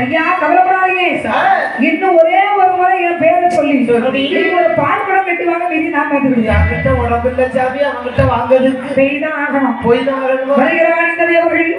ஐயா கவலைப்படாதீங்க, இன்னும் ஒரே ஒரு முறை என் பேரை சொல்லி ஒரு பால் குடம் கட்டுவாங்க, மீதி நான் பார்த்துக்கிட்டு உடம்பு இல்ல சாமி, அவங்கிட்ட வாங்குறதுக்கு போய்தான் ஆகணும். வருகிறான் இந்த தேவர்கள்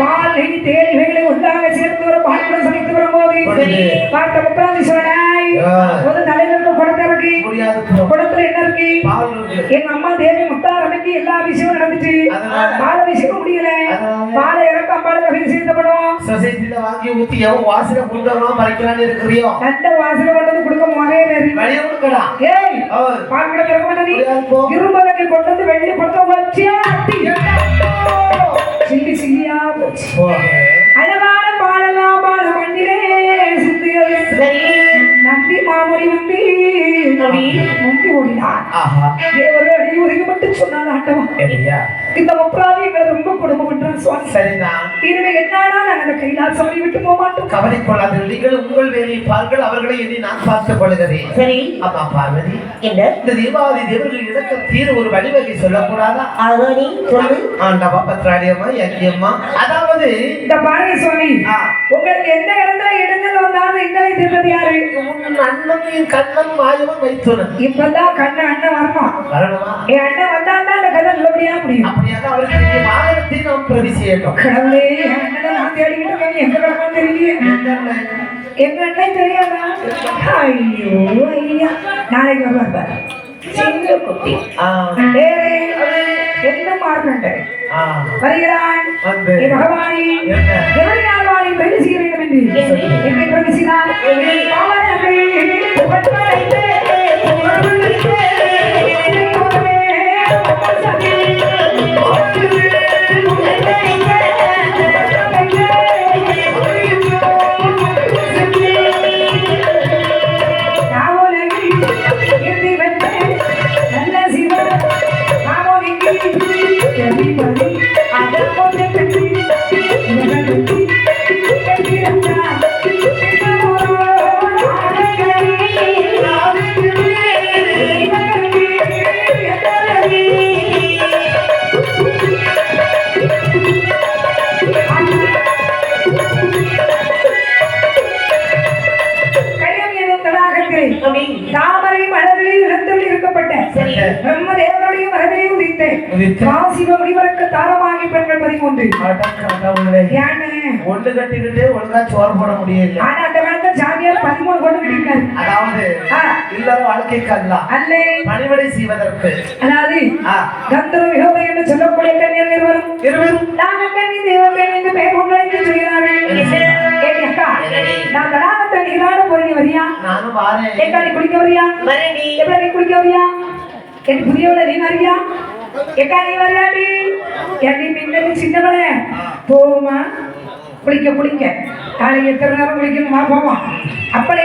பால் நெய் தேன் இவைகளை ஒன்றாக சேர்த்து ஒரு பால் குடம் சமைத்து வரும்போது பார்த்த முப்பராதீஸ்வரனாய் ஒரு தலைவருக்கு குடத்தை இறக்கி குடத்துல என்ன இருக்கு? எங்க அம்மா தேவி முத்தாரமைக்கு எல்லா விஷயமும் நடந்துச்சு, பால விஷயம் முடியல, பாலை இறக்க அம்பாளுக்கு அபிஷேகப்படும் சொசைட்டில வாங்கி ஊத்தி எவன் வாசனை கொடுக்கறோம் மறைக்கலான்னு இருக்கிறியோ அந்த வாசனை கொண்டு கொடுக்க முறையே வெளியே கொடுக்கலாம். ஏய் பால் குடம் திறக்க மாட்டேன், இரும்பலக்கை கொண்டு வந்து வெள்ளி படத்தை வச்சு சில்லி சில்லியா போச்சு. அழகான பாலலாம் பால மண்ணிலே சிந்தியது நந்தி மாமுடி வந்து முந்தி ஓடினான். தேவர்கள் அடி ஒதுக்கப்பட்டு சொன்னான் ஆட்டவா இந்த முப்பராதி எங்களை ரொம்ப குடும்பம் பண்றான் சுவாமி. சரிதான், இனிமே என்னாடா நாங்கள் அந்த கைலாசம் விட்டு போக மாட்டோம். கவலைப்படாது, நீங்கள் உங்கள் வேலையை பாருங்கள், அவர்களை இனி நான் பார்த்துக் கொள்கிறேன். சரி அம்மா பார்வதி, இந்த தீபாவளி தேவர்கள் இறக்க தீர ஒரு வழிவகை சொல்லக்கூடாதா? நீ சொல்லு. ஆண்டவா பத்ராடியம்மா யக்கியம்மா, அதாவது இந்த பாருங்க சுவாமி, உங்களுக்கு எந்த இடத்துல இடங்கள் வந்தாலும் இன்னலை தீர்றது யாரு? அண்ணன் கண்ணன் மாயவன் வைத்துடன். இப்பதான் கண்ணன் அண்ணன் வரணுமா? என் அண்ணன் வந்தாதான் அந்த கதை நல்லபடியா முடியும். அப்படியாக அவருக்கு மாதத்தை நாம் பிரதி செய்யணும். கடவுளே, என் அண்ணனை நான் தேடிக்கிட்டு இருக்கேன், எங்க கிடக்கும் தெரியலையே. எங்க அண்ணன் தெரியாதா? ஐயோ ஐயா, நாளைக்கு வருவார் சின்ன குட்டி என்ன மார்க்கண்ட வருகிறான். பகவானி எவரியாழ்வானை பெரிய செய்ய வேண்டும் என்று என்னை பிரமிசினார். தாமரை மலர்களில் இழந்தவள் இருக்கப்பட்ட பிரம்மதேவருடைய மரபிலே உதித்த காசிவ முனிவருக்கு தாரமாகி பெண்கள் 13. ஒன்று கட்டிக்கிட்டு ஒழுங்கா சோறு போட முடியல. ஆனா அந்த காலத்துல ஜாமியார் 13 கொண்டு கட்டிருக்காரு. அதாவது இல்லற வாழ்க்கைக்கு அல்ல, பணிவிடை செய்வதற்கு. அதாவது கந்தர்வ விஹோதை என்று சொல்லக்கூடிய கன்னியர் இருவரும் நாகக்கன்னி தேவக்கன்னி என்று பெயர் கொண்டு சொல்கிறார்கள். அக்கா, நான் தடாகத்தை நீராட போறீங்க வரியா? நானும் வாரேன். ஏக்கா நீ குளிக்க வரியா? வரேன்டி. எப்படி நீ குளிக்க வரியா? என் புரியவள நீ வரியா? ஏக்கா நீ வரியாடி? ஏடி மின்னடி சின்னவளே போமா குளிக்க காலையில் எத்தனை நேரம் குளிக்கணுமா? போமா. அப்படி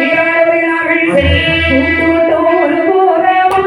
நீராட வருகிறார்கள். ஒரு போறவா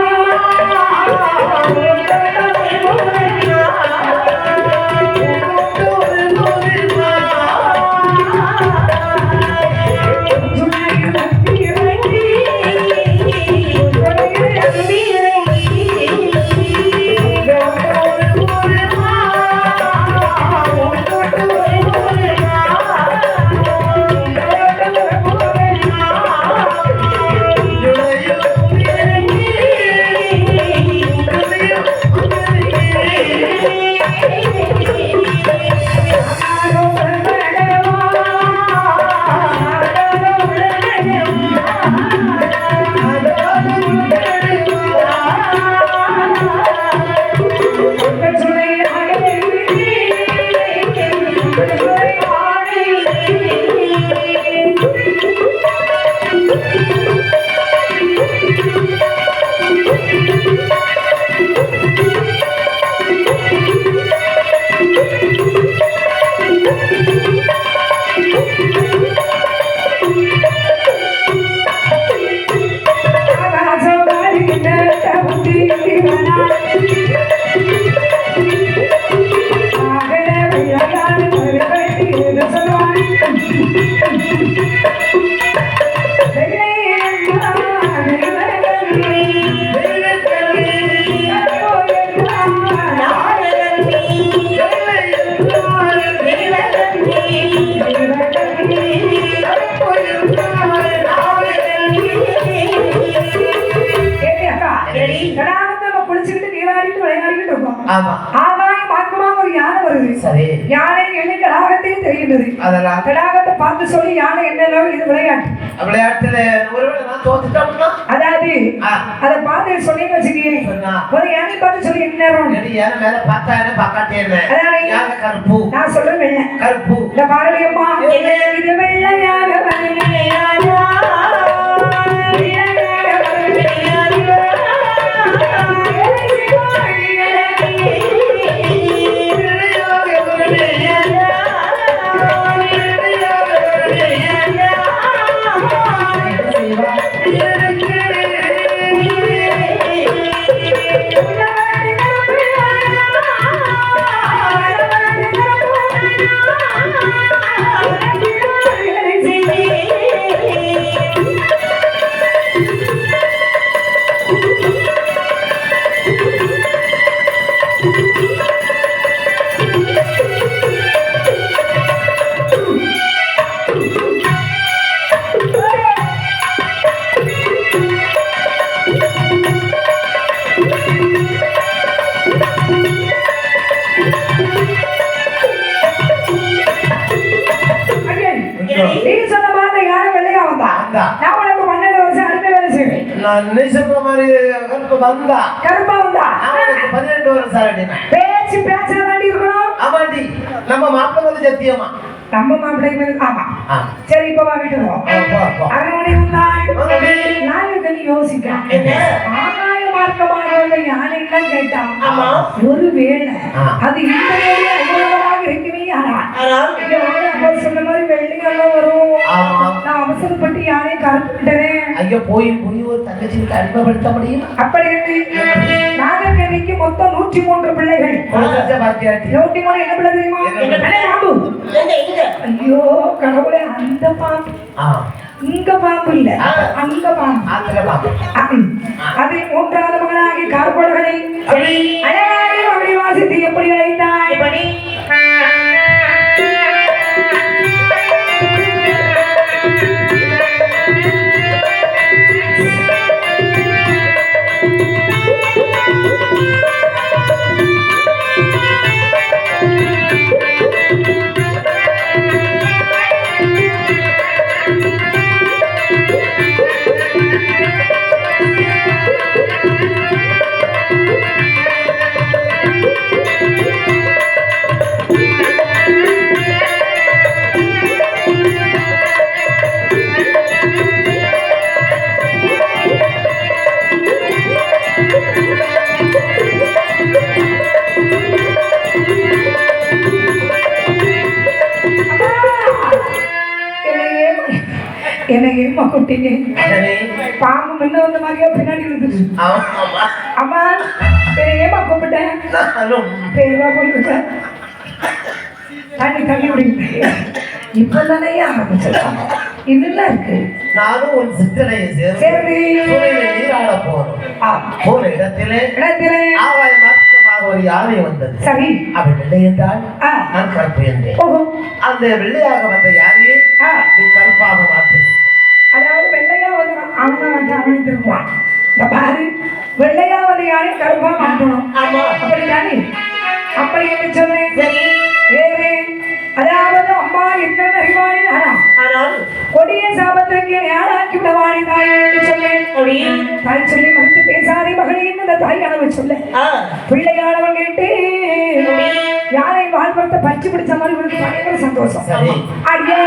குளிச்சுக்கிட்டு நீராடிட்டு விளையாடிட்டு இருக்கோம். ஆமா. ஆகாயம் மார்க்கமாக ஒரு யானை வருது. சரி. யானை என்ன தடாகத்தையும் தெரிகின்றது. அதெல்லாம் தடாகத்தை பார்த்து சொல்லி யானை என்ன இது விளையாட்டு. விளையாட்டுல ஒருவேளை நான் தோத்துட்டோம்னா அதாவது அதை பார்த்து சொல்லி வச்சுக்கீங்க. ஒரு யானை பார்த்து சொல்லி என்ன நேரம் யானை மேல பார்த்தா என்ன பார்க்காட்டே என்ன யானை கருப்பு. நான் சொல்றேன் வெள்ளை கருப்பு. இந்த பாரதியம்மா இது வெள்ளையாக வரலையா கருப்பா வந்தா 12 வருஷம் பேச்சு பேசுறதாண்டி இருக்கணும். ஆமாண்டி நம்ம மாப்பிள்ளை வந்து சத்தியமா நம்ம மாப்பிள்ளை. ஆமா சரி இப்ப வாங்கிட்டு அரண்மனை நாங்க யோசிக்கிறேன். ஆகாய மார்க்கமாக யானை எல்லாம் கேட்டான். ஒரு வேளை அது இந்த அனுகூலமாக இருக்குமே. சொன்ன மாதிரி வெள்ளிங்கெல்லாம் வரும். நான் அவசரப்பட்டு யானை கருப்பிட்டேன். ஐயோ போய் ஒரு தங்கச்சிக்கு அடிமைப்படுத்த முடியும். அப்படி நாகக்கண்ணிக்கு மொத்தம் 103 பிள்ளைகள். 103 என்ன பிள்ளை தெரியுமா? ஐயோ கடவுளே அந்த பாம்பு இங்க பாம்பு இல்ல அங்க பாம்பு. அதில் 3வது மகனாகி கார்போடுகளை அழகாக அப்படி வாசித்து எப்படி அழைத்தாய்? என்ன ஏமா கூப்பிட்டீங்க? பாம்பு முன்ன வந்த மாதிரியா பின்னாடி விழுந்துச்சு. அம்மா ஏமா கூப்பிட்டேன்? பேருவா போயிட்டேன். தண்ணி விடுங்க. இப்பதானே ஆரம்பிச்சிருக்காங்க. இதெல்லாம் இருக்கு. நானும் ஒரு சித்தனையை சேர்ந்து நீராட போற இடத்திலே ஆவாய மார்க்கமாக ஒரு யானை வந்தது. சரி அவன் வெள்ளை என்றால் நான் கருப்பு என்றேன். அந்த வெள்ளையாக வந்த யானையை நீ கருப்பாக மாற்று. அதாவது வெள்ளையா வந்து அவன் திரும்புவான். இந்த பாரு வெள்ளையா வந்து யானை கருப்பா மாற்றணும். அப்படி யானை அப்படி என்று சொன்னேன். வேறு அதாவது அம்மா என்ன அறிவாளி கொடிய சாபத்திற்கு யாராக்கி விடவாணி தாய் என்று சொன்னேன். தாய் சொல்லி மறுத்து பேசாதே மகளே இந்த தாய் அளவு சொல்ல பிள்ளையாளவன் கேட்டு யாரை வாழ்வரத்தை பறிச்சு பிடிச்ச மாதிரி இவருக்கு பயங்கர சந்தோஷம். அடியே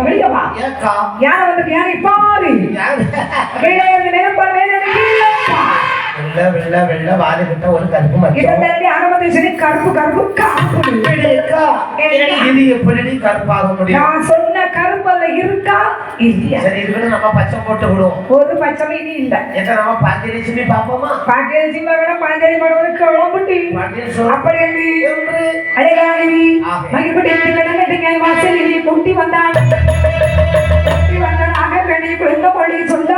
வெளியவா யாரை வந்து யாரை பாரு வெள்ள வாரி விட்ட ஒரு கருப்பு கருப்பு எப்படி கருப்பாக முடியும்? நான் சொன்ன கருப்பல்ல இருக்கா இல்லையா சரி இதுக்கு நம்ம பச்சை போட்டு விடுவோம் ஒரு பச்சை மீன் இல்ல எங்க நம்ம பாண்டியலட்சுமி பாப்போமா பாக்கியலட்சுமி மகன பாஞ்சாலி மகனுக்கு கிளம்பிட்டு அப்படி என்று அழகாகி மகிழ்படி கடங்கட்டுங்க வாசலில் குட்டி வந்தான் குட்டி வந்தான் ஆக வேண்டிய குழந்தை மொழி சொல்ல